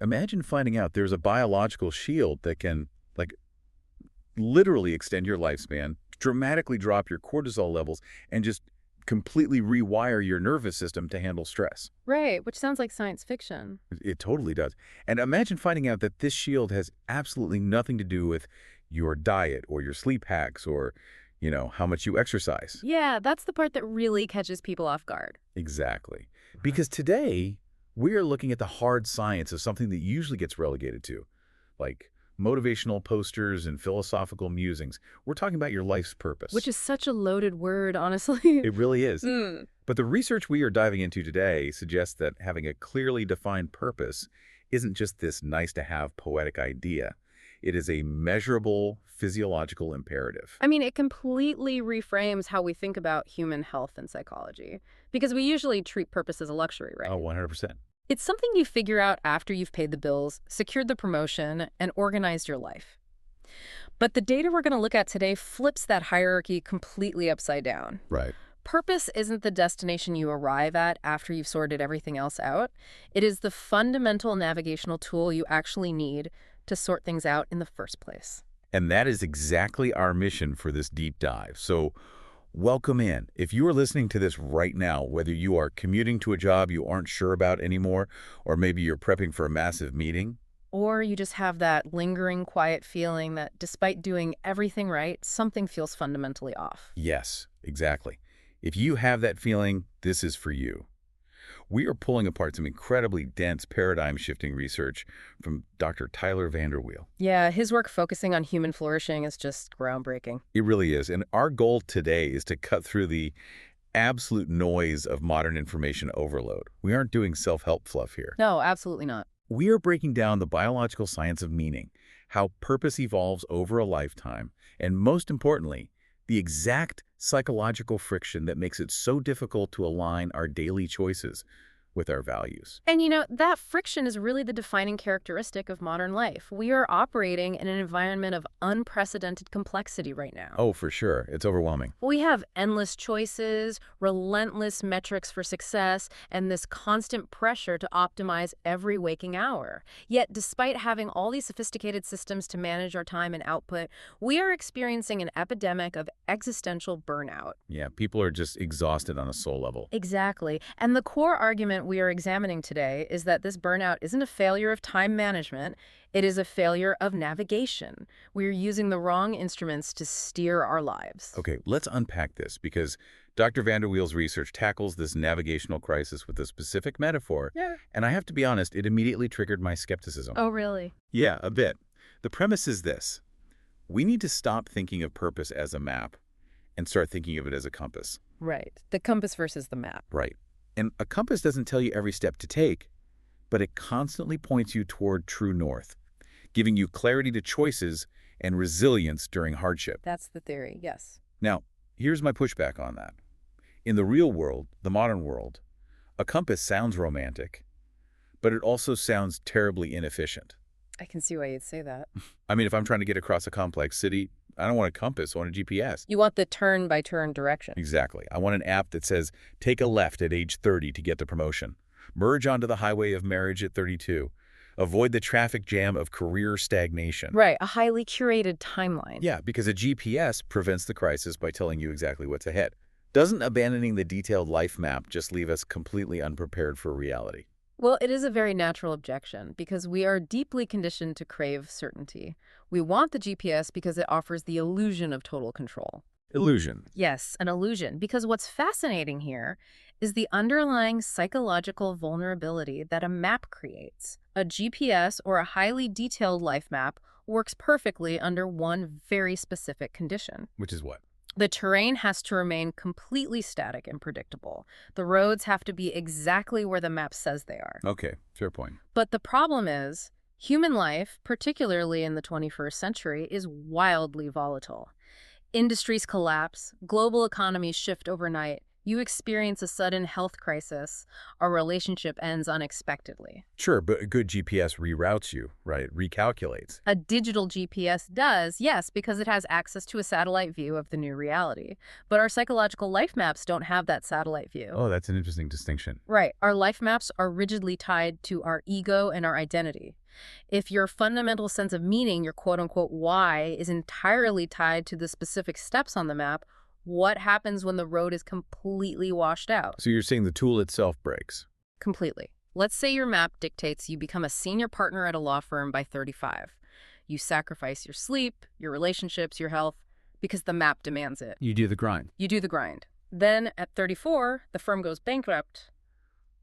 Imagine finding out there's a biological shield that can, like, literally extend your lifespan, dramatically drop your cortisol levels, and just completely rewire your nervous system to handle stress. Right, which sounds like science fiction. It totally does. And imagine finding out that this shield has absolutely nothing to do with your diet or your sleep hacks or, how much you exercise. Yeah, that's the part that really catches people off guard. Exactly. Because today, we are looking at the hard science of something that usually gets relegated to, like motivational posters and philosophical musings. We're talking about your life's purpose. Which is such a loaded word, honestly. It really is. But the research we are diving into today suggests that having a clearly defined purpose isn't just this nice-to-have poetic idea. It is a measurable physiological imperative. I mean, it completely reframes how we think about human health and psychology, because we usually treat purpose as a luxury, right? Oh, 100%. It's something you figure out after you've paid the bills, secured the promotion, and organized your life. But the data we're going to look at today flips that hierarchy completely upside down. Right. Purpose isn't the destination you arrive at after you've sorted everything else out. It is the fundamental navigational tool you actually need to sort things out in the first place. And that is exactly our mission for this deep dive. So welcome in. If you are listening to this right now, whether you are commuting to a job you aren't sure about anymore, or maybe you're prepping for a massive meeting, or you just have that lingering, quiet feeling that despite doing everything right, something feels fundamentally off. yes, exactly. If you have that feeling, this is for you. We are pulling apart some incredibly dense paradigm-shifting research from Dr. Tyler Vanderweel. Yeah, his work focusing on human flourishing is just groundbreaking. It really is. And our goal today is to cut through the absolute noise of modern information overload. We aren't doing self-help fluff here. No, absolutely not. We are breaking down the biological science of meaning, how purpose evolves over a lifetime, and most importantly, the exact psychological friction that makes it so difficult to align our daily choices with our values. And that friction is really the defining characteristic of modern life. We are operating in an environment of unprecedented complexity right now. Oh, for sure. It's overwhelming. We have endless choices, relentless metrics for success, and this constant pressure to optimize every waking hour. Yet, despite having all these sophisticated systems to manage our time and output, we are experiencing an epidemic of existential burnout. Yeah, people are just exhausted on a soul level. Exactly. And the core argument we are examining today is that this burnout isn't a failure of time management. It is a failure of navigation. We're using the wrong instruments to steer our lives. Okay, let's unpack this because Dr. Vanderweel's research tackles this navigational crisis with a specific metaphor. Yeah. And I have to be honest, it immediately triggered my skepticism. Oh, really? Yeah, a bit. The premise is this. We need to stop thinking of purpose as a map and start thinking of it as a compass. Right. The compass versus the map. Right. And a compass doesn't tell you every step to take, but it constantly points you toward true north, giving you clarity to choices and resilience during hardship. That's the theory, yes. Now, here's my pushback on that. In the real world, the modern world, a compass sounds romantic, but it also sounds terribly inefficient. I can see why you'd say that. I mean, if I'm trying to get across a complex city, I don't want a compass, I want a GPS. You want the turn-by-turn direction. Exactly. I want an app that says, take a left at age 30 to get the promotion. Merge onto the highway of marriage at 32. Avoid the traffic jam of career stagnation. Right, a highly curated timeline. Yeah, because a GPS prevents the crisis by telling you exactly what's ahead. Doesn't abandoning the detailed life map just leave us completely unprepared for reality? Well, it is a very natural objection because we are deeply conditioned to crave certainty. We want the GPS because it offers the illusion of total control. Illusion. Yes, an illusion, because what's fascinating here is the underlying psychological vulnerability that a map creates. A GPS or a highly detailed life map works perfectly under one very specific condition. Which is what? The terrain has to remain completely static and predictable. The roads have to be exactly where the map says they are. Okay, fair point. But the problem is, human life, particularly in the 21st century, is wildly volatile. Industries collapse, global economies shift overnight, You experience a sudden health crisis, a relationship ends unexpectedly. Sure, but a good GPS reroutes you, right? Recalculates. A digital GPS does, yes, because it has access to a satellite view of the new reality. But our psychological life maps don't have that satellite view. Oh, that's an interesting distinction. Right. Our life maps are rigidly tied to our ego and our identity. If your fundamental sense of meaning, your quote-unquote why, is entirely tied to the specific steps on the map, what happens when the road is completely washed out? So you're saying the tool itself breaks. Completely. Let's say your map dictates you become a senior partner at a law firm by 35. You sacrifice your sleep, your relationships, your health, because the map demands it. You do the grind. You do the grind. Then at 34, the firm goes bankrupt,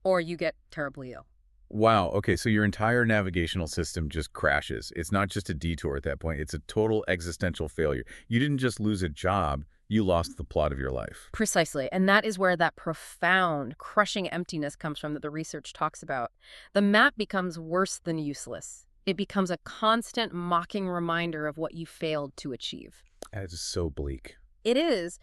or you get terribly ill. Wow. Okay, so your entire navigational system just crashes. It's not just a detour at that point. It's a total existential failure. You didn't just lose a job. You lost the plot of your life. Precisely. And that is where that profound, crushing emptiness comes from that the research talks about. The map becomes worse than useless. It becomes a constant mocking reminder of what you failed to achieve. That is so bleak. It is.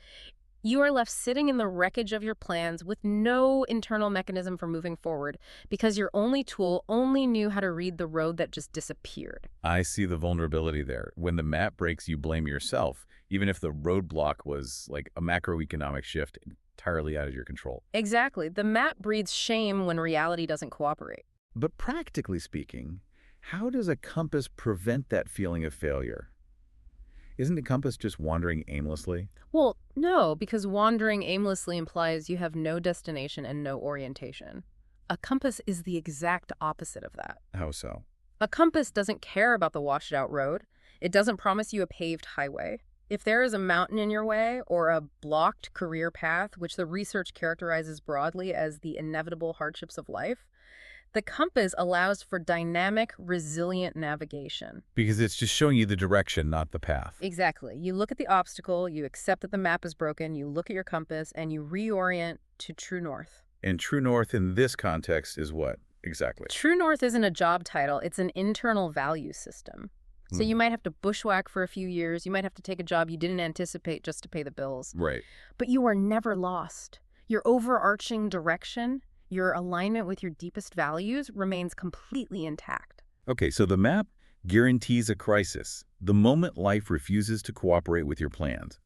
You are left sitting in the wreckage of your plans with no internal mechanism for moving forward because your only tool only knew how to read the road that just disappeared. I see the vulnerability there. When the map breaks, you blame yourself, even if the roadblock was like a macroeconomic shift entirely out of your control. Exactly. The map breeds shame when reality doesn't cooperate. But practically speaking, how does a compass prevent that feeling of failure? Isn't a compass just wandering aimlessly? Well, no, because wandering aimlessly implies you have no destination and no orientation. A compass is the exact opposite of that. How so? A compass doesn't care about the washed-out road. It doesn't promise you a paved highway. If there is a mountain in your way or a blocked career path, which the research characterizes broadly as the inevitable hardships of life, the compass allows for dynamic, resilient navigation. Because it's just showing you the direction, not the path. Exactly. You look at the obstacle, you accept that the map is broken, you look at your compass, and you reorient to true north. And true north in this context is what, exactly? True north isn't a job title, it's an internal value system. So you might have to bushwhack for a few years, you might have to take a job you didn't anticipate just to pay the bills. Right. But you are never lost. Your overarching direction, your alignment with your deepest values remains completely intact. Okay, so the map guarantees a crisis, the moment life refuses to cooperate with your plans,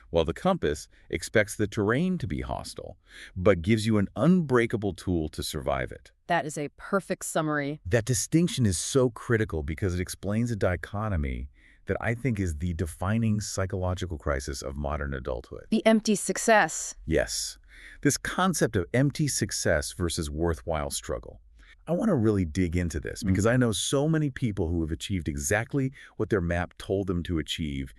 while the compass expects the terrain to be hostile, but gives you an unbreakable tool to survive it. That is a perfect summary. That distinction is so critical because it explains a dichotomy that I think is the defining psychological crisis of modern adulthood. The empty success. Yes, this concept of empty success versus worthwhile struggle. I want to really dig into this because I know so many people who have achieved exactly what their map told them to achieve,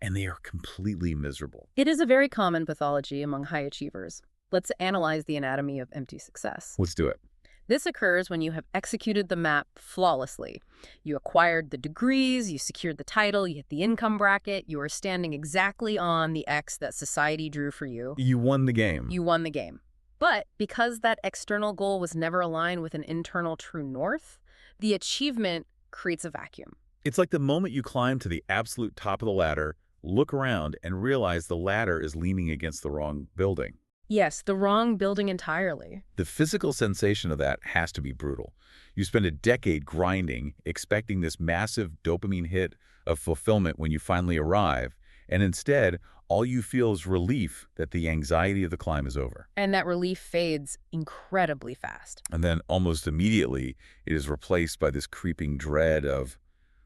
and they are completely miserable. It is a very common pathology among high achievers. Let's analyze the anatomy of empty success. Let's do it. This occurs when you have executed the map flawlessly. You acquired the degrees, you secured the title, you hit the income bracket, you are standing exactly on the X that society drew for you. You won the game. You won the game. But because that external goal was never aligned with an internal true north, the achievement creates a vacuum. It's like the moment you climb to the absolute top of the ladder, look around, and realize the ladder is leaning against the wrong building. Yes, the wrong building entirely. The physical sensation of that has to be brutal. You spend a decade grinding, expecting this massive dopamine hit of fulfillment when you finally arrive, and instead, all you feel is relief that the anxiety of the climb is over. And that relief fades incredibly fast. And then almost immediately, it is replaced by this creeping dread of,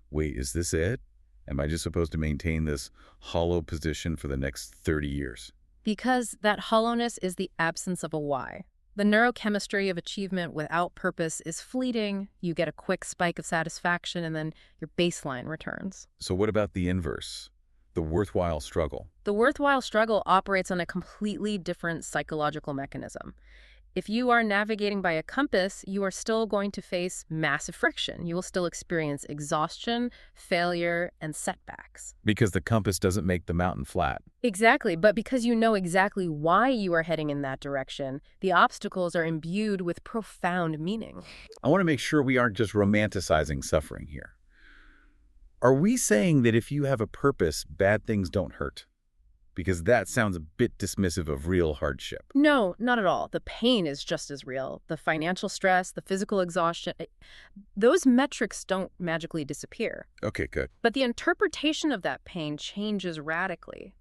wait, is this it? Am I just supposed to maintain this hollow position for the next 30 years? Because that hollowness is the absence of a why. The neurochemistry of achievement without purpose is fleeting. You get a quick spike of satisfaction, and then your baseline returns. So what about the inverse? The worthwhile struggle? The worthwhile struggle operates on a completely different psychological mechanism. If you are navigating by a compass, you are still going to face massive friction. You will still experience exhaustion, failure, and setbacks. Because the compass doesn't make the mountain flat. Exactly, but because you know exactly why you are heading in that direction, the obstacles are imbued with profound meaning. I want to make sure we aren't just romanticizing suffering here. Are we saying that if you have a purpose, bad things don't hurt? Because that sounds a bit dismissive of real hardship. No, not at all. The pain is just as real. The financial stress, the physical exhaustion, those metrics don't magically disappear. Okay, good. But the interpretation of that pain changes radically.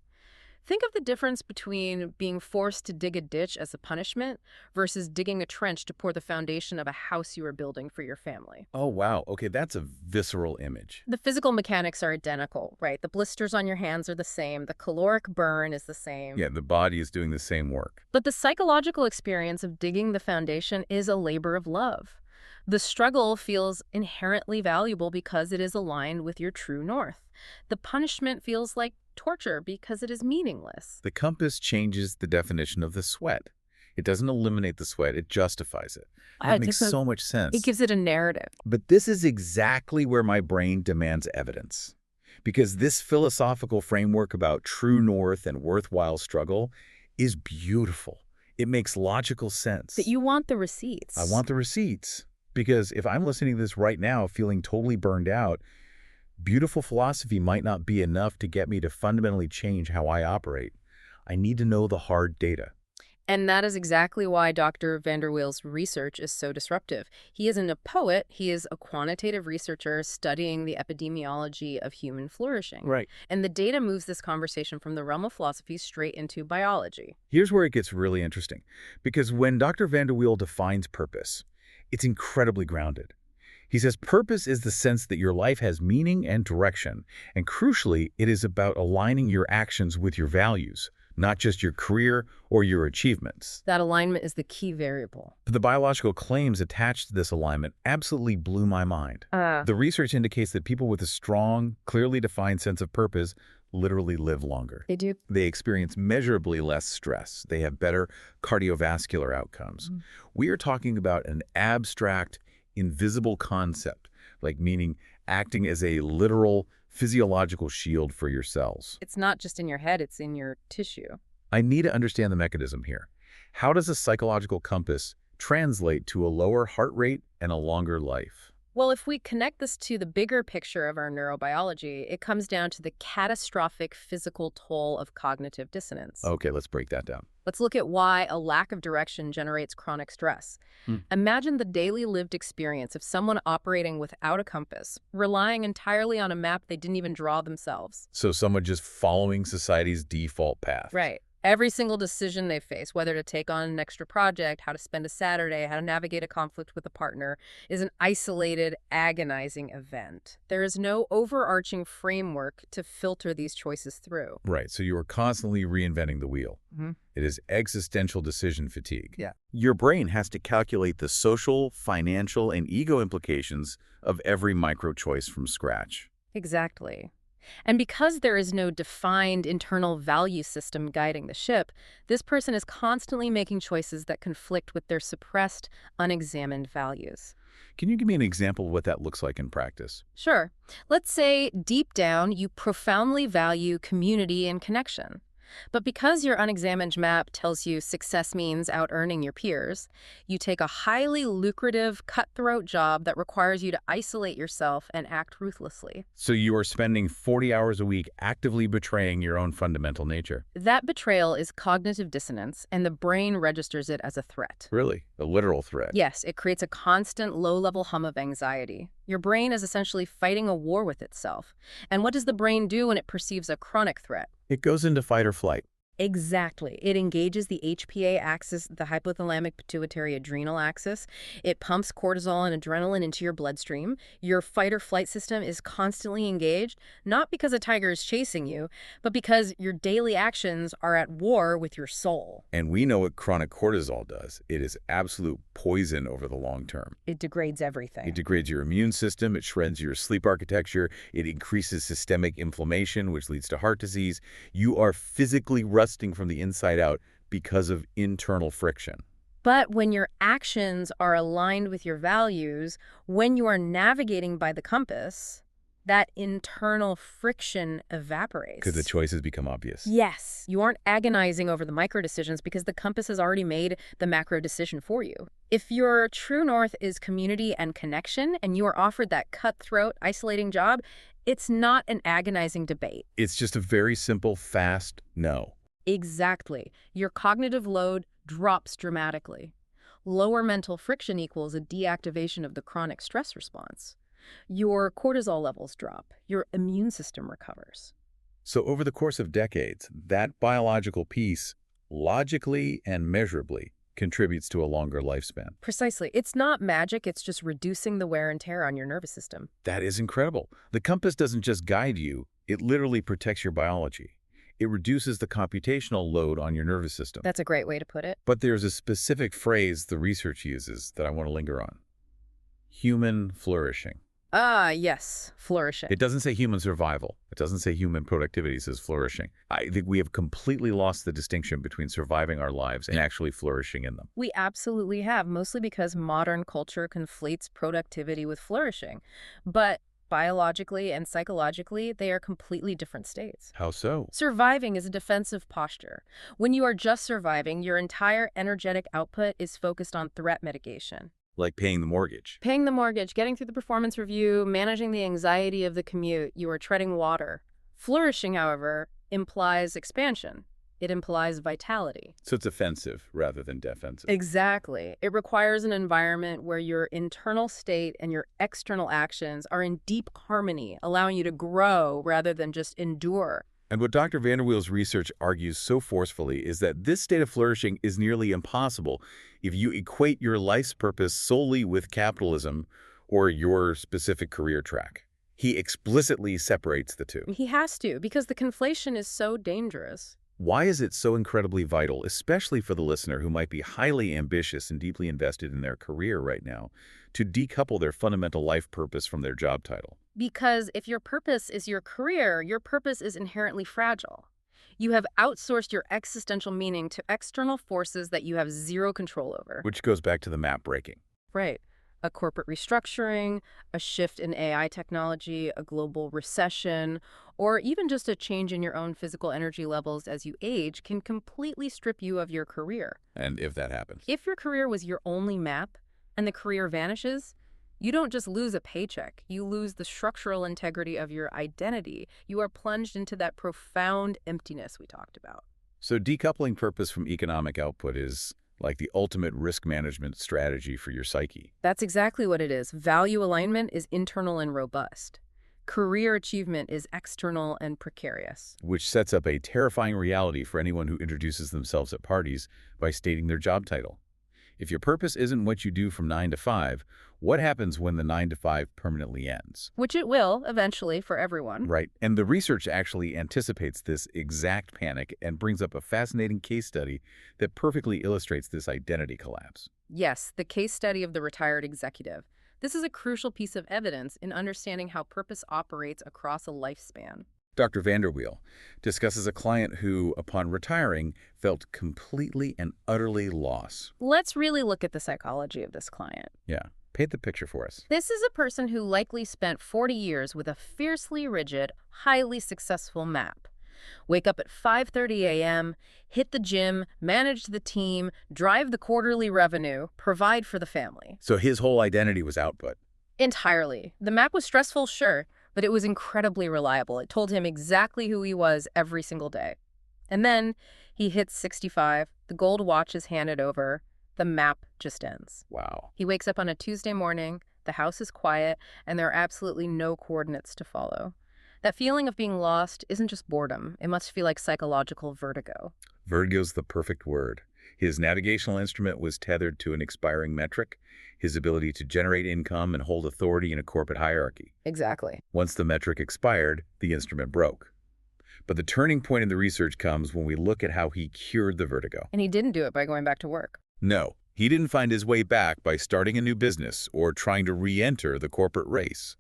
Think of the difference between being forced to dig a ditch as a punishment versus digging a trench to pour the foundation of a house you are building for your family. Oh, wow. Okay, that's a visceral image. The physical mechanics are identical, right? The blisters on your hands are the same. The caloric burn is the same. Yeah, the body is doing the same work. But the psychological experience of digging the foundation is a labor of love. The struggle feels inherently valuable because it is aligned with your true north. The punishment feels like torture because it is meaningless. The compass changes the definition of the sweat. It doesn't eliminate the sweat, it justifies it. That makes so much sense. It gives it a narrative. But this is exactly where my brain demands evidence. Because this philosophical framework about true north and worthwhile struggle is beautiful. It makes logical sense. But you want the receipts. I want the receipts. Because if I'm listening to this right now feeling totally burned out, beautiful philosophy might not be enough to get me to fundamentally change how I operate. I need to know the hard data. And that is exactly why Dr. van der Weel's research is so disruptive. He isn't a poet, he is a quantitative researcher studying the epidemiology of human flourishing. Right. And the data moves this conversation from the realm of philosophy straight into biology. Here's where it gets really interesting. Because when Dr. van der Weel defines purpose, it's incredibly grounded. He says purpose is the sense that your life has meaning and direction, and crucially, it is about aligning your actions with your values, not just your career or your achievements. That alignment is the key variable. The biological claims attached to this alignment absolutely blew my mind. The research indicates that people with a strong, clearly defined sense of purpose literally live longer. They do. They experience measurably less stress. They have better cardiovascular outcomes. We are talking about an abstract, invisible concept, like meaning acting as a literal physiological shield for your cells. It's not just in your head, it's in your tissue. I need to understand the mechanism here. How does a psychological compass translate to a lower heart rate and a longer life? Well, if we connect this to the bigger picture of our neurobiology, it comes down to the catastrophic physical toll of cognitive dissonance. Okay, let's break that down. Let's look at why a lack of direction generates chronic stress. Imagine the daily lived experience of someone operating without a compass, relying entirely on a map they didn't even draw themselves. So someone just following society's default path. Right. Every single decision they face, whether to take on an extra project, how to spend a Saturday, how to navigate a conflict with a partner, is an isolated, agonizing event. There is no overarching framework to filter these choices through. Right, so you are constantly reinventing the wheel. It is existential decision fatigue. Yeah. Your brain has to calculate the social, financial, and ego implications of every micro choice from scratch. Exactly. And because there is no defined internal value system guiding the ship, this person is constantly making choices that conflict with their suppressed, unexamined values. Can you give me an example of what that looks like in practice? Sure. Let's say deep down you profoundly value community and connection. But because your unexamined map tells you success means out-earning your peers, you take a highly lucrative, cutthroat job that requires you to isolate yourself and act ruthlessly. So you are spending 40 hours a week actively betraying your own fundamental nature. That betrayal is cognitive dissonance, and the brain registers it as a threat. Really? A literal threat? Yes, it creates a constant low-level hum of anxiety. Your brain is essentially fighting a war with itself. And what does the brain do when it perceives a chronic threat? It goes into fight or flight. Exactly. It engages the HPA axis, the hypothalamic pituitary adrenal axis. It pumps cortisol and adrenaline into your bloodstream. Your fight or flight system is constantly engaged, not because a tiger is chasing you, but because your daily actions are at war with your soul. And we know what chronic cortisol does. It is absolute poison over the long term. It degrades everything. It degrades your immune system, it shreds your sleep architecture, it increases systemic inflammation, which leads to heart disease. You are physically rusting from the inside out because of internal friction. But when your actions are aligned with your values, when you are navigating by the compass, that internal friction evaporates. Because the choices become obvious. Yes. You aren't agonizing over the micro decisions because the compass has already made the macro decision for you. If your true north is community and connection, and you are offered that cutthroat, isolating job, It's not an agonizing debate. It's just a very simple, fast no. Exactly. Your cognitive load drops dramatically. Lower mental friction equals a deactivation of the chronic stress response. Your cortisol levels drop. Your immune system recovers. So over the course of decades, that biological piece, logically and measurably, contributes to a longer lifespan. Precisely. It's not magic, it's just reducing the wear and tear on your nervous system. That is incredible. The compass doesn't just guide you, it literally protects your biology. It reduces the computational load on your nervous system. That's a great way to put it. But there's a specific phrase the research uses that I want to linger on. Human flourishing. Ah, yes, flourishing. It doesn't say human survival. It doesn't say human productivity. It says flourishing. I think we have completely lost the distinction between surviving our lives and actually flourishing in them. We absolutely have, mostly because modern culture conflates productivity with flourishing. But biologically and psychologically, they are completely different states. How so? Surviving is a defensive posture. When you are just surviving, your entire energetic output is focused on threat mitigation. Like paying the mortgage. Paying the mortgage, getting through the performance review, managing the anxiety of the commute, you are treading water. Flourishing, however, implies expansion. It implies vitality. So it's offensive rather than defensive. Exactly. It requires an environment where your internal state and your external actions are in deep harmony, allowing you to grow rather than just endure. And what Dr. Vanderweel's research argues so forcefully is that this state of flourishing is nearly impossible if you equate your life's purpose solely with capitalism or your specific career track. He explicitly separates the two. He has to, because the conflation is so dangerous. Why is it so incredibly vital, especially for the listener who might be highly ambitious and deeply invested in their career right now, to decouple their fundamental life purpose from their job title? Because if your purpose is your career, your purpose is inherently fragile. You have outsourced your existential meaning to external forces that you have zero control over. Which goes back to the map breaking. Right. A corporate restructuring, a shift in AI technology, a global recession, or even just a change in your own physical energy levels as you age can completely strip you of your career. And if that happens? If your career was your only map and the career vanishes, you don't just lose a paycheck, you lose the structural integrity of your identity. You are plunged into that profound emptiness we talked about. So decoupling purpose from economic output is like the ultimate risk management strategy for your psyche. That's exactly what it is. Value alignment is internal and robust. Career achievement is external and precarious. Which sets up a terrifying reality for anyone who introduces themselves at parties by stating their job title. If your purpose isn't what you do from 9 to 5, what happens when the 9 to 5 permanently ends? Which it will, eventually, for everyone. Right. And the research actually anticipates this exact panic and brings up a fascinating case study that perfectly illustrates this identity collapse. Yes, the case study of the retired executive. This is a crucial piece of evidence in understanding how purpose operates across a lifespan. Dr. Vanderweel discusses a client who, upon retiring, felt completely and utterly lost. Let's really look at the psychology of this client. Yeah. Paint the picture for us. This is a person who likely spent 40 years with a fiercely rigid, highly successful map. Wake up at 5:30 a.m., hit the gym, manage the team, drive the quarterly revenue, provide for the family. So his whole identity was output. Entirely. The map was stressful, sure, but it was incredibly reliable. It told him exactly who he was every single day. And then he hits 65, the gold watch is handed over, the map just ends. Wow. He wakes up on a Tuesday morning, the house is quiet, and there are absolutely no coordinates to follow. That feeling of being lost isn't just boredom. It must feel like psychological vertigo. Vertigo's the perfect word. His navigational instrument was tethered to an expiring metric, his ability to generate income and hold authority in a corporate hierarchy. Exactly. Once the metric expired, the instrument broke. But the turning point in the research comes when we look at how he cured the vertigo. And he didn't do it by going back to work. No, he didn't find his way back by starting a new business or trying to re-enter the corporate race.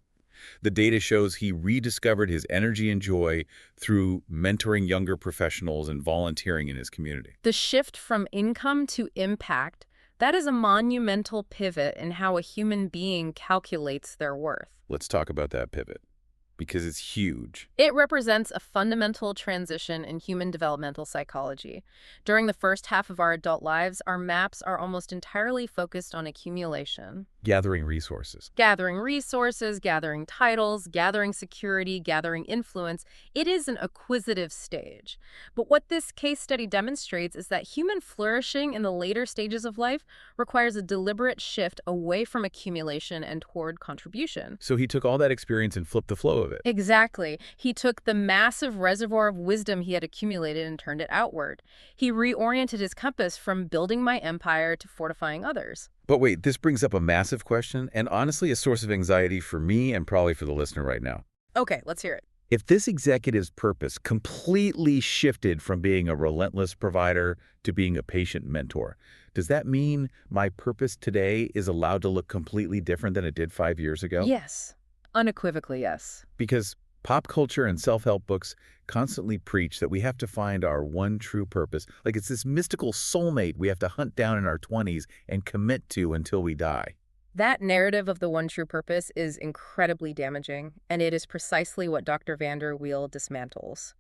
The data shows he rediscovered his energy and joy through mentoring younger professionals and volunteering in his community. The shift from income to impact, that is a monumental pivot in how a human being calculates their worth. Let's talk about that pivot, because it's huge. It represents a fundamental transition in human developmental psychology. During the first half of our adult lives, our maps are almost entirely focused on accumulation. Gathering resources. Gathering resources, gathering titles, gathering security, gathering influence. It is an acquisitive stage. But what this case study demonstrates is that human flourishing in the later stages of life requires a deliberate shift away from accumulation and toward contribution. So he took all that experience and flipped the flow of it. Exactly. He took the massive reservoir of wisdom he had accumulated and turned it outward. He reoriented his compass from building my empire to fortifying others. But wait, this brings up a massive question and honestly a source of anxiety for me and probably for the listener right now. Okay, let's hear it. If this executive's purpose completely shifted from being a relentless provider to being a patient mentor, does that mean my purpose today is allowed to look completely different than it did 5 years ago? Yes. Unequivocally, yes. Because pop culture and self-help books constantly preach that we have to find our one true purpose. Like it's this mystical soulmate we have to hunt down in our 20s and commit to until we die. That narrative of the one true purpose is incredibly damaging, and it is precisely what Dr. Vander Wiel dismantles.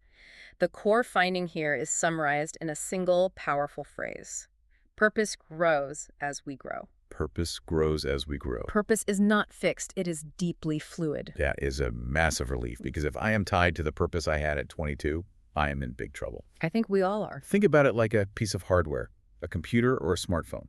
The core finding here is summarized in a single, powerful phrase. Purpose grows as we grow. Purpose grows as we grow. Purpose is not fixed. It is deeply fluid. That is a massive relief because if I am tied to the purpose I had at 22, I am in big trouble. I think we all are. Think about it like a piece of hardware, a computer or a smartphone.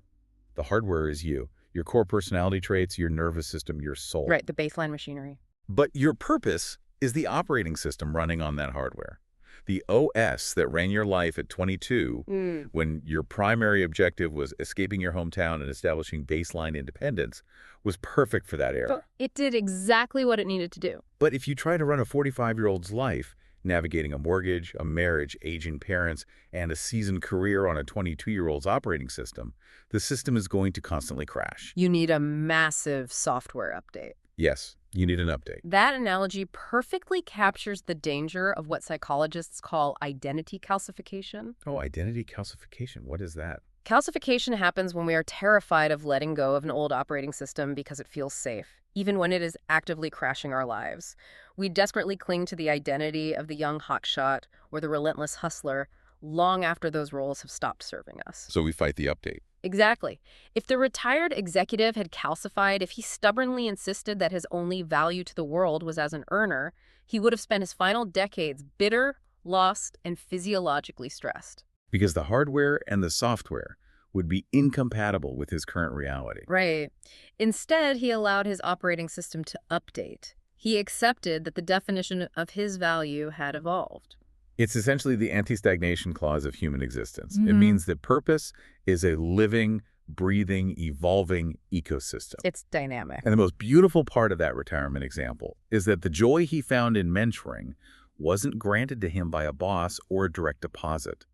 The hardware is you, your core personality traits, your nervous system, your soul. Right, the baseline machinery. But your purpose is the operating system running on that hardware. The OS that ran your life at 22, when your primary objective was escaping your hometown and establishing baseline independence, was perfect for that era. It did exactly what it needed to do. But if you try to run a 45-year-old's life, navigating a mortgage, a marriage, aging parents, and a seasoned career on a 22-year-old's operating system, the system is going to constantly crash. You need a massive software update. Yes, you need an update. That analogy perfectly captures the danger of what psychologists call identity calcification. Oh, identity calcification. What is that? Calcification happens when we are terrified of letting go of an old operating system because it feels safe, even when it is actively crashing our lives. We desperately cling to the identity of the young hotshot or the relentless hustler long after those roles have stopped serving us. So we fight the update. Exactly. If the retired executive had calcified, if he stubbornly insisted that his only value to the world was as an earner, he would have spent his final decades bitter, lost, and physiologically stressed. Because the hardware and the software would be incompatible with his current reality. Right. Instead, he allowed his operating system to update. He accepted that the definition of his value had evolved. It's essentially the anti-stagnation clause of human existence. It means that purpose is a living, breathing, evolving ecosystem. It's dynamic. And the most beautiful part of that retirement example is that the joy he found in mentoring wasn't granted to him by a boss or a direct deposit.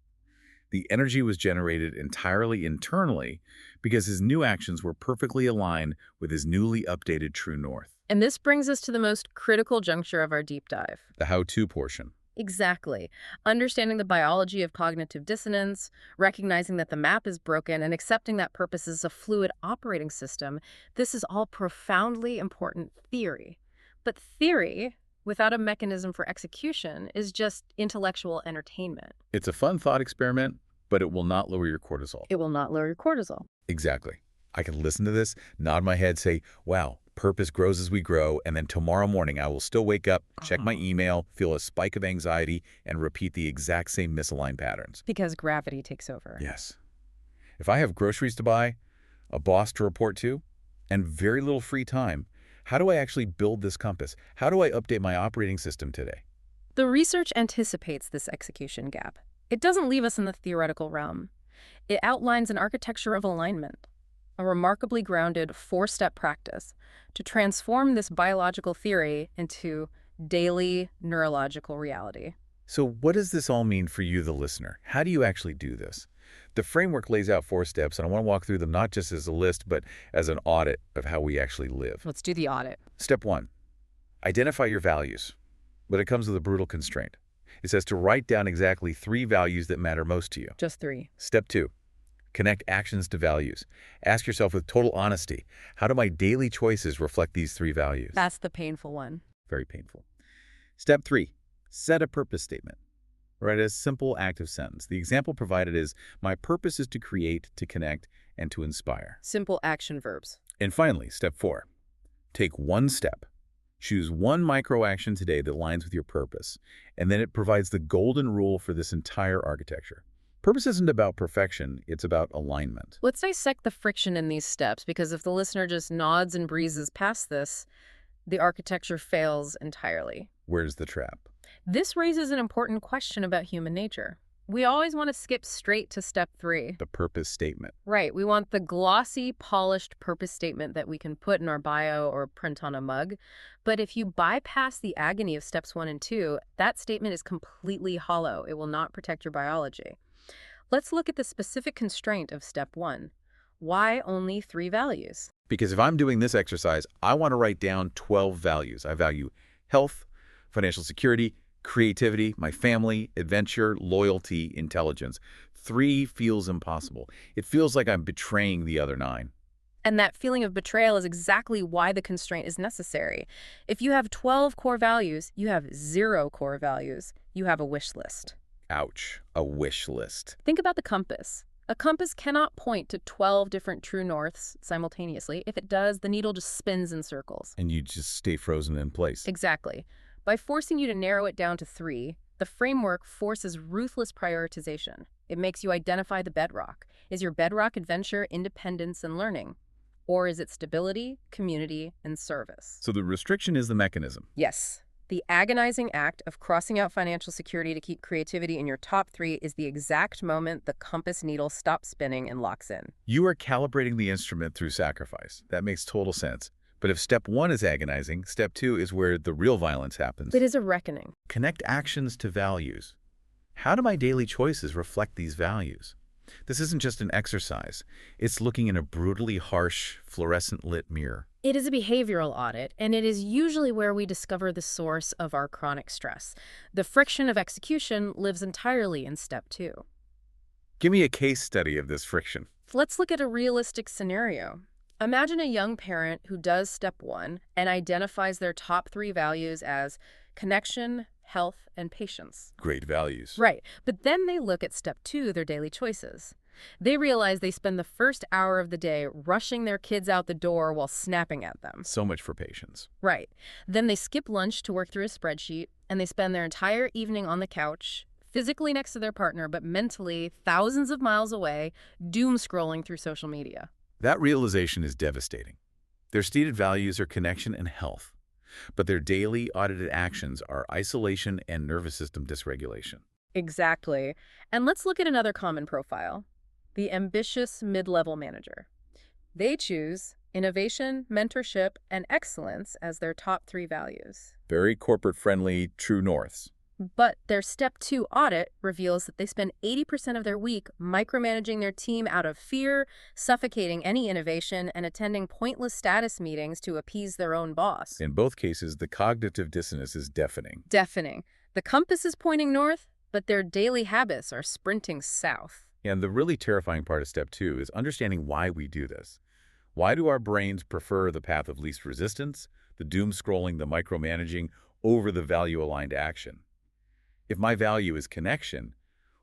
The energy was generated entirely internally because his new actions were perfectly aligned with his newly updated true north. And this brings us to the most critical juncture of our deep dive. The how-to portion. Exactly. Understanding the biology of cognitive dissonance, recognizing that the map is broken, and accepting that purpose is a fluid operating system, this is all profoundly important theory. But theory, without a mechanism for execution, is just intellectual entertainment. It's a fun thought experiment, but it will not lower your cortisol. It will not lower your cortisol. Exactly. I can listen to this, nod my head, say, wow, purpose grows as we grow, and then tomorrow morning I will still wake up, check my email, feel a spike of anxiety, and repeat the exact same misaligned patterns. Because gravity takes over. Yes. If I have groceries to buy, a boss to report to, and very little free time, how do I actually build this compass? How do I update my operating system today? The research anticipates this execution gap. It doesn't leave us in the theoretical realm. It outlines an architecture of alignment, a remarkably grounded 4-step practice to transform this biological theory into daily neurological reality. So what does this all mean for you, the listener? How do you actually do this? The framework lays out 4 steps, and I want to walk through them not just as a list, but as an audit of how we actually live. Let's do the audit. Step 1, identify your values, but it comes with a brutal constraint. It says to write down exactly 3 values that matter most to you. Just 3. Step 2, connect actions to values. Ask yourself with total honesty, how do my daily choices reflect these 3 values? That's the painful one. Very painful. Step 3, set a purpose statement. Write a simple active sentence. The example provided is, my purpose is to create, to connect, and to inspire. Simple action verbs. And finally, step 4. Take one step. Choose one micro-action today that aligns with your purpose, and then it provides the golden rule for this entire architecture. Purpose isn't about perfection, it's about alignment. Let's dissect the friction in these steps, because if the listener just nods and breezes past this, the architecture fails entirely. Where's the trap? This raises an important question about human nature. We always want to skip straight to step 3. The purpose statement. Right. We want the glossy, polished purpose statement that we can put in our bio or print on a mug. But if you bypass the agony of steps 1 and 2, that statement is completely hollow. It will not protect your biology. Let's look at the specific constraint of step 1. Why only 3 values? Because if I'm doing this exercise, I want to write down 12 values. I value health, financial security, creativity, my family, adventure, loyalty, intelligence. 3 feels impossible. It feels like I'm betraying the other 9. And that feeling of betrayal is exactly why the constraint is necessary. If you have 12 core values, you have 0 core values. You have a wish list. Ouch, a wish list. Think about the compass. A compass cannot point to 12 different true norths simultaneously. If it does, the needle just spins in circles. And you just stay frozen in place. Exactly. By forcing you to narrow it down to 3, the framework forces ruthless prioritization. It makes you identify the bedrock. Is your bedrock adventure, independence, and learning? Or is it stability, community, and service? So the restriction is the mechanism. Yes. The agonizing act of crossing out financial security to keep creativity in your top 3 is the exact moment the compass needle stops spinning and locks in. You are calibrating the instrument through sacrifice. That makes total sense. But if step 1 is agonizing, step 2 is where the real violence happens. It is a reckoning. Connect actions to values. How do my daily choices reflect these values? This isn't just an exercise. It's looking in a brutally harsh, fluorescent-lit mirror. It is a behavioral audit, and it is usually where we discover the source of our chronic stress. The friction of execution lives entirely in step 2. Give me a case study of this friction. Let's look at a realistic scenario. Imagine a young parent who does step 1 and identifies their top 3 values as connection, health, and patience. Great values. Right. But then they look at step 2, their daily choices. They realize they spend the first hour of the day rushing their kids out the door while snapping at them. So much for patience. Right. Then they skip lunch to work through a spreadsheet, and they spend their entire evening on the couch, physically next to their partner, but mentally thousands of miles away, doom scrolling through social media. That realization is devastating. Their stated values are connection and health, but their daily audited actions are isolation and nervous system dysregulation. Exactly. And let's look at another common profile, the ambitious mid-level manager. They choose innovation, mentorship, and excellence as their top 3 values. Very corporate-friendly, true norths. But their step 2 audit reveals that they spend 80% of their week micromanaging their team out of fear, suffocating any innovation, and attending pointless status meetings to appease their own boss. In both cases, the cognitive dissonance is deafening. Deafening. The compass is pointing north, but their daily habits are sprinting south. And the really terrifying part of step 2 is understanding why we do this. Why do our brains prefer the path of least resistance, the doom scrolling, the micromanaging, over the value-aligned action? If my value is connection,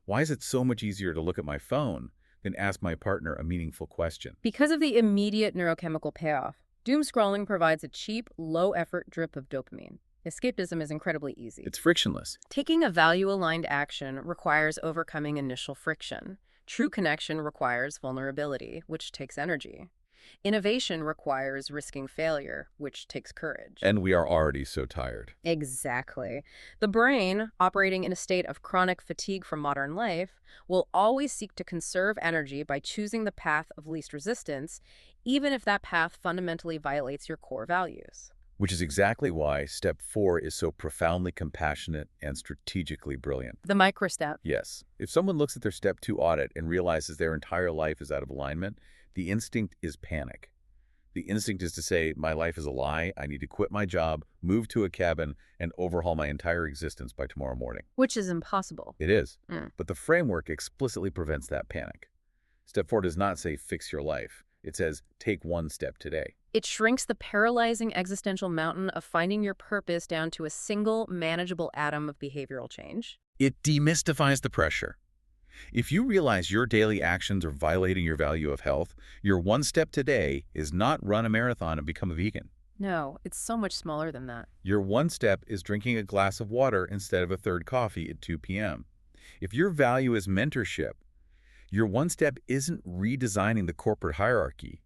why is it so much easier to look at my phone than ask my partner a meaningful question? Because of the immediate neurochemical payoff, doom scrolling provides a cheap, low-effort drip of dopamine. Escapism is incredibly easy. It's frictionless. Taking a value-aligned action requires overcoming initial friction. True connection requires vulnerability, which takes energy. Innovation requires risking failure, which takes courage. And we are already so tired. Exactly. The brain, operating in a state of chronic fatigue from modern life, will always seek to conserve energy by choosing the path of least resistance, even if that path fundamentally violates your core values. Which is exactly why step 4 is so profoundly compassionate and strategically brilliant. The micro step. Yes. If someone looks at their step 2 audit and realizes their entire life is out of alignment, the instinct is panic. The instinct is to say, my life is a lie, I need to quit my job, move to a cabin, and overhaul my entire existence by tomorrow morning. Which is impossible. It is. But the framework explicitly prevents that panic. Step 4 does not say fix your life. It says take one step today. It shrinks the paralyzing existential mountain of finding your purpose down to a single, manageable atom of behavioral change. It demystifies the pressure. If you realize your daily actions are violating your value of health, your one step today is not run a marathon and become a vegan. No, it's so much smaller than that. Your one step is drinking a glass of water instead of a third coffee at 2 p.m. If your value is mentorship, your one step isn't redesigning the corporate hierarchy.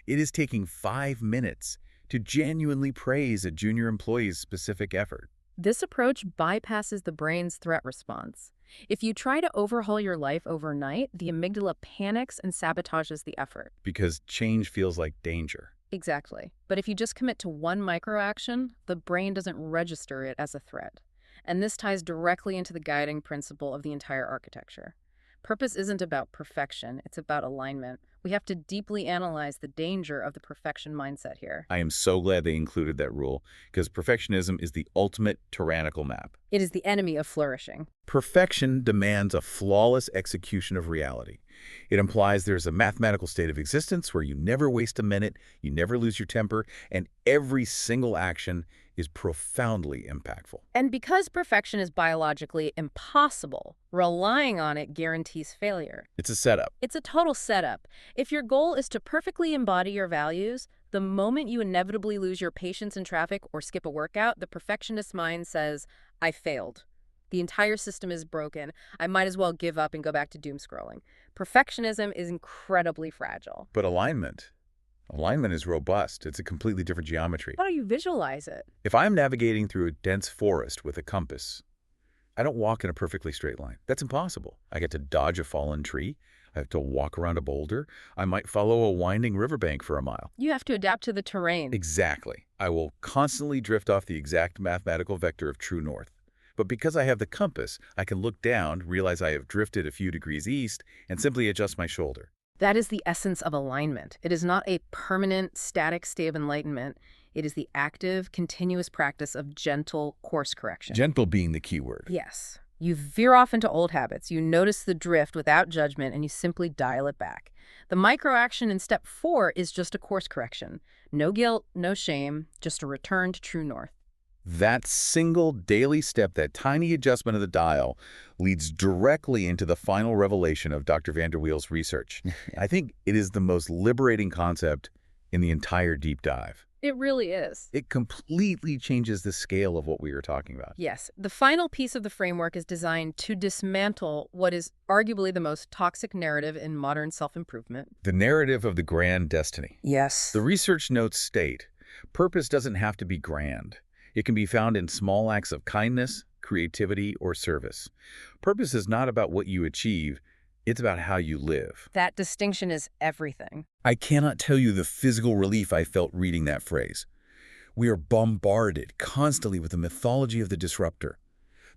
It is taking 5 minutes to genuinely praise a junior employee's specific effort. This approach bypasses the brain's threat response. If you try to overhaul your life overnight, the amygdala panics and sabotages the effort. Because change feels like danger. Exactly. But if you just commit to one microaction, the brain doesn't register it as a threat. And this ties directly into the guiding principle of the entire architecture. Purpose isn't about perfection, it's about alignment. We have to deeply analyze the danger of the perfection mindset here. I am so glad they included that rule, because perfectionism is the ultimate tyrannical map. It is the enemy of flourishing. Perfection demands a flawless execution of reality. It implies there's a mathematical state of existence where you never waste a minute, you never lose your temper, and every single action is profoundly impactful. And because perfection is biologically impossible, relying on it guarantees failure. It's a setup. It's a total setup. If your goal is to perfectly embody your values, the moment you inevitably lose your patience in traffic or skip a workout, the perfectionist mind says, I failed. The entire system is broken. I might as well give up and go back to doom scrolling. Perfectionism is incredibly fragile. But alignment is robust. It's a completely different geometry. How do you visualize it? If I'm navigating through a dense forest with a compass, I don't walk in a perfectly straight line. That's impossible. I get to dodge a fallen tree. I have to walk around a boulder. I might follow a winding riverbank for a mile. You have to adapt to the terrain. Exactly. I will constantly drift off the exact mathematical vector of true north. But because I have the compass, I can look down, realize I have drifted a few degrees east, and simply adjust my shoulder. That is the essence of alignment. It is not a permanent, static state of enlightenment. It is the active, continuous practice of gentle course correction. Gentle being the key word. Yes. You veer off into old habits. You notice the drift without judgment, and you simply dial it back. The microaction in step 4 is just a course correction. No guilt, no shame, just a return to true north. That single daily step, that tiny adjustment of the dial, leads directly into the final revelation of Dr. van der Weel's research. I think it is the most liberating concept in the entire deep dive. It really is. It completely changes the scale of what we were talking about. Yes. The final piece of the framework is designed to dismantle what is arguably the most toxic narrative in modern self-improvement. The narrative of the grand destiny. Yes. The research notes state, purpose doesn't have to be grand. It can be found in small acts of kindness, creativity, or service. Purpose is not about what you achieve, it's about how you live. That distinction is everything. I cannot tell you the physical relief I felt reading that phrase. We are bombarded constantly with the mythology of the disruptor.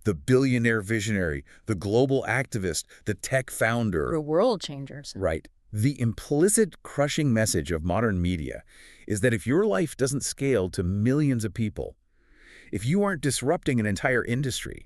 The billionaire visionary, the global activist, the tech founder. We're world changers. Right. The implicit crushing message of modern media is that if your life doesn't scale to millions of people, if you aren't disrupting an entire industry,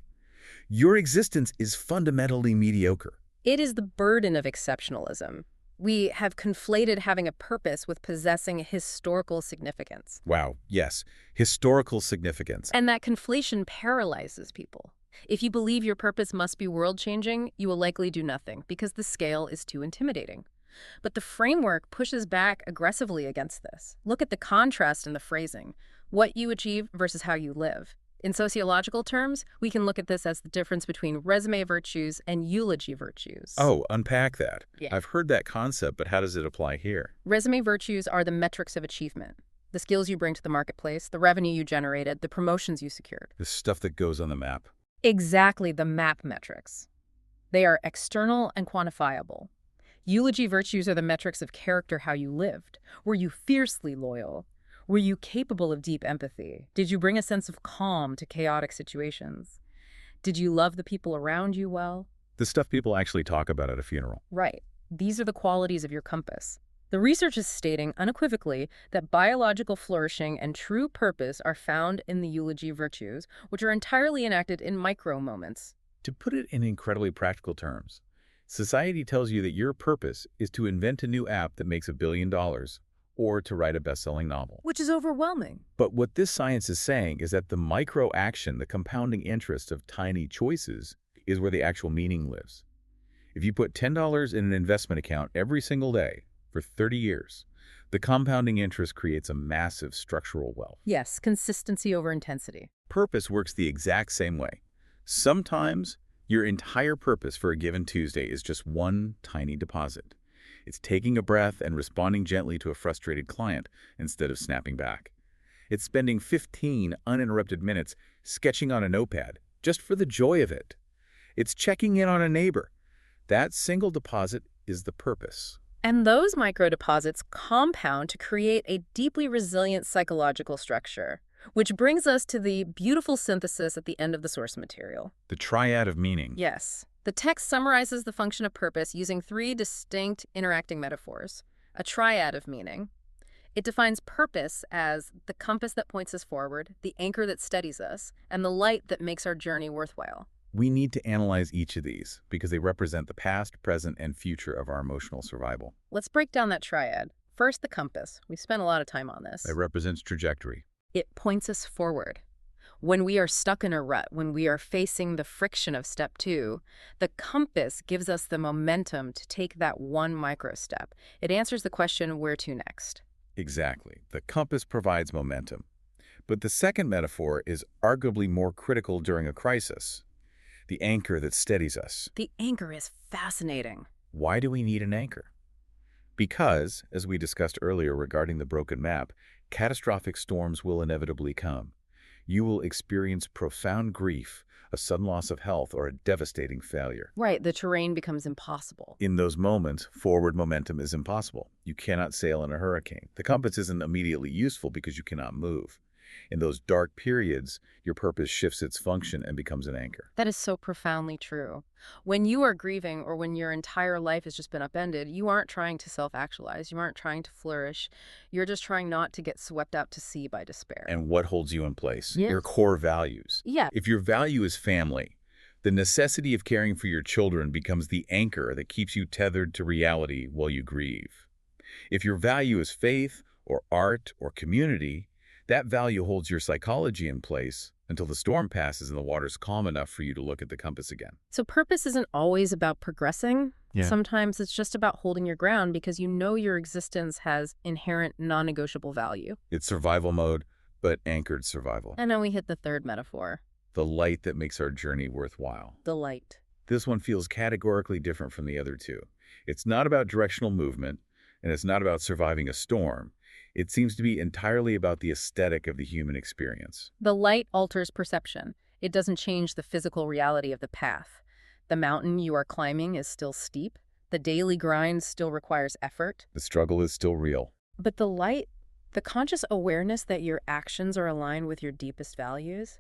your existence is fundamentally mediocre. It is the burden of exceptionalism. We have conflated having a purpose with possessing historical significance. Wow, yes, historical significance. And that conflation paralyzes people. If you believe your purpose must be world-changing, you will likely do nothing because the scale is too intimidating. But the framework pushes back aggressively against this. Look at the contrast in the phrasing. What you achieve versus how you live. In sociological terms, we can look at this as the difference between resume virtues and eulogy virtues. Oh, unpack that. Yeah. I've heard that concept, but how does it apply here? Resume virtues are the metrics of achievement. The skills you bring to the marketplace, the revenue you generated, the promotions you secured. The stuff that goes on the map. Exactly, the map metrics. They are external and quantifiable. Eulogy virtues are the metrics of character, how you lived. Were you fiercely loyal? Were you capable of deep empathy? Did you bring a sense of calm to chaotic situations? Did you love the people around you well? The stuff people actually talk about at a funeral. Right. These are the qualities of your compass. The research is stating unequivocally that biological flourishing and true purpose are found in the eulogy virtues, which are entirely enacted in micro moments. To put it in incredibly practical terms, society tells you that your purpose is to invent a new app that makes $1 billion or to write a best-selling novel. Which is overwhelming. But what this science is saying is that the micro-action, the compounding interest of tiny choices, is where the actual meaning lives. If you put $10 in an investment account every single day for 30 years, the compounding interest creates a massive structural wealth. Yes, consistency over intensity. Purpose works the exact same way. Sometimes your entire purpose for a given Tuesday is just one tiny deposit. It's taking a breath and responding gently to a frustrated client instead of snapping back. It's spending 15 uninterrupted minutes sketching on a notepad just for the joy of it. It's checking in on a neighbor. That single deposit is the purpose. And those microdeposits compound to create a deeply resilient psychological structure, which brings us to the beautiful synthesis at the end of the source material. The triad of meaning. Yes. The text summarizes the function of purpose using 3 distinct interacting metaphors. A triad of meaning. It defines purpose as the compass that points us forward, the anchor that steadies us, and the light that makes our journey worthwhile. We need to analyze each of these because they represent the past, present, and future of our emotional survival. Let's break down that triad. First, the compass. We spent a lot of time on this. It represents trajectory. It points us forward. When we are stuck in a rut, when we are facing the friction of step 2, the compass gives us the momentum to take that one micro step. It answers the question, where to next? Exactly. The compass provides momentum. But the second metaphor is arguably more critical during a crisis. The anchor that steadies us. The anchor is fascinating. Why do we need an anchor? Because, as we discussed earlier regarding the broken map, catastrophic storms will inevitably come. You will experience profound grief, a sudden loss of health, or a devastating failure. Right, the terrain becomes impossible. In those moments, forward momentum is impossible. You cannot sail in a hurricane. The compass isn't immediately useful because you cannot move. In those dark periods, your purpose shifts its function and becomes an anchor. That is so profoundly true. When you are grieving or when your entire life has just been upended, you aren't trying to self-actualize. You aren't trying to flourish. You're just trying not to get swept out to sea by despair. And what holds you in place? Yes. Your core values. Yeah. If your value is family, the necessity of caring for your children becomes the anchor that keeps you tethered to reality while you grieve. If your value is faith or art or community, that value holds your psychology in place until the storm passes and the water's calm enough for you to look at the compass again. So purpose isn't always about progressing. Yeah. Sometimes it's just about holding your ground because you know your existence has inherent non-negotiable value. It's survival mode, but anchored survival. And then we hit the third metaphor, The light that makes our journey worthwhile. the light. This one feels categorically different from the other two. It's not about directional movement, and it's not about surviving a storm. It seems to be entirely about the aesthetic of the human experience. The light alters perception. It doesn't change the physical reality of the path. The mountain you are climbing is still steep. The daily grind still requires effort. The struggle is still real. But the light, the conscious awareness that your actions are aligned with your deepest values,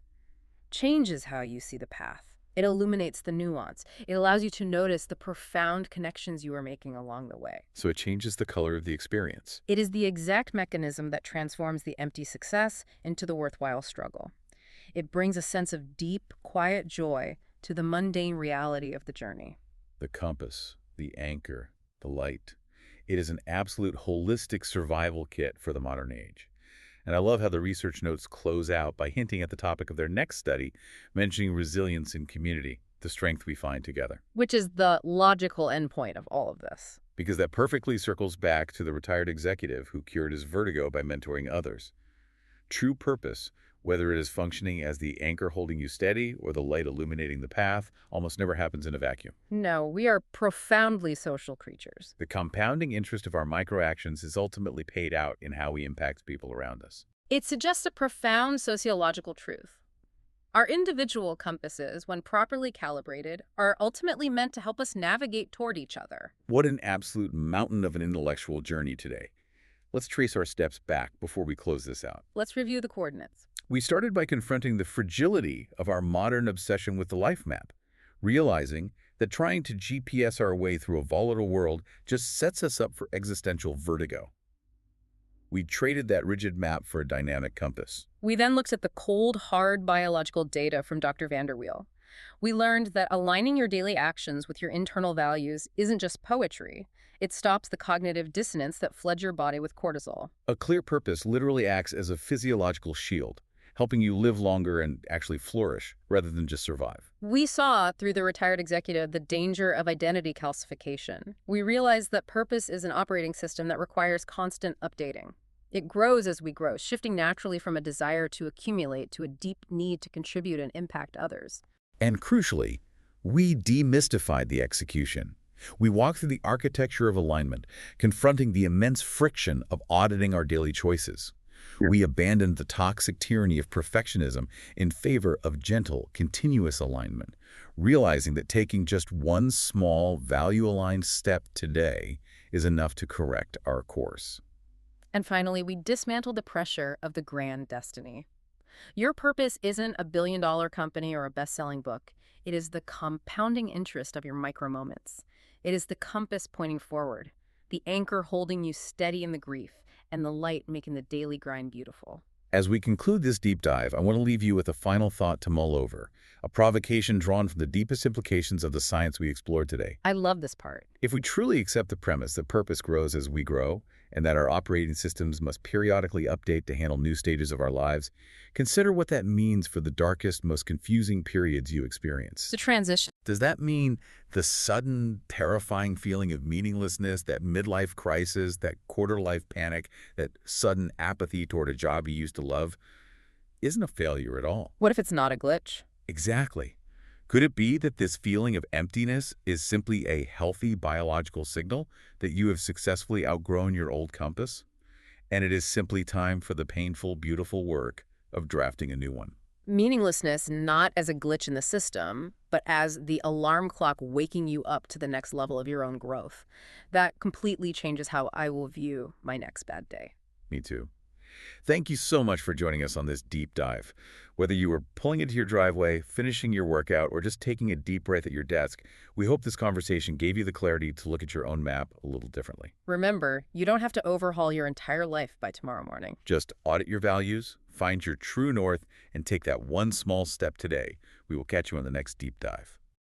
changes how you see the path. It illuminates the nuance. It allows you to notice the profound connections you are making along the way. So it changes the color of the experience. It is the exact mechanism that transforms the empty success into the worthwhile struggle. It brings a sense of deep, quiet joy to the mundane reality of the journey. The compass, the anchor, the light. It is an absolute holistic survival kit for the modern age. And I love how the research notes close out by hinting at the topic of their next study, mentioning resilience in community, the strength we find together. Which is the logical endpoint of all of this. Because that perfectly circles back to the retired executive who cured his vertigo by mentoring others. True purpose, whether it is functioning as the anchor holding you steady or the light illuminating the path, almost never happens in a vacuum. No, we are profoundly social creatures. The compounding interest of our microactions is ultimately paid out in how we impact people around us. It suggests a profound sociological truth. Our individual compasses, when properly calibrated, are ultimately meant to help us navigate toward each other. What an absolute mountain of an intellectual journey today. Let's trace our steps back before we close this out. Let's review the coordinates. We started by confronting the fragility of our modern obsession with the life map, realizing that trying to GPS our way through a volatile world just sets us up for existential vertigo. We traded that rigid map for a dynamic compass. We then looked at the cold, hard biological data from Dr. Vanderweel. We learned that aligning your daily actions with your internal values isn't just poetry. It stops the cognitive dissonance that floods your body with cortisol. A clear purpose literally acts as a physiological shield, helping you live longer and actually flourish rather than just survive. We saw through the retired executive the danger of identity calcification. We realized that purpose is an operating system that requires constant updating. It grows as we grow, shifting naturally from a desire to accumulate to a deep need to contribute and impact others. And crucially, we demystified the execution. We walked through the architecture of alignment, confronting the immense friction of auditing our daily choices. We abandoned the toxic tyranny of perfectionism in favor of gentle, continuous alignment, realizing that taking just one small, value-aligned step today is enough to correct our course. And finally, we dismantled the pressure of the grand destiny. Your purpose isn't a billion-dollar company or a best-selling book. It is the compounding interest of your micro-moments. It is the compass pointing forward, the anchor holding you steady in the grief, and the light making the daily grind beautiful. As we conclude this deep dive, I want to leave you with a final thought to mull over, a provocation drawn from the deepest implications of the science we explored today. I love this part. If we truly accept the premise that purpose grows as we grow, and that our operating systems must periodically update to handle new stages of our lives, consider what that means for the darkest, most confusing periods you experience. The transition. Does that mean the sudden, terrifying feeling of meaninglessness, that midlife crisis, that quarter-life panic, that sudden apathy toward a job you used to love, isn't a failure at all? What if it's not a glitch? Exactly. Could it be that this feeling of emptiness is simply a healthy biological signal that you have successfully outgrown your old compass, and it is simply time for the painful, beautiful work of drafting a new one? Meaninglessness not as a glitch in the system, but as the alarm clock waking you up to the next level of your own growth. That completely changes how I will view my next bad day. Me too. Thank you so much for joining us on this deep dive. Whether you were pulling into your driveway, finishing your workout, or just taking a deep breath at your desk, we hope this conversation gave you the clarity to look at your own map a little differently. Remember, you don't have to overhaul your entire life by tomorrow morning. Just audit your values, find your true north, and take that one small step today. We will catch you on the next deep dive.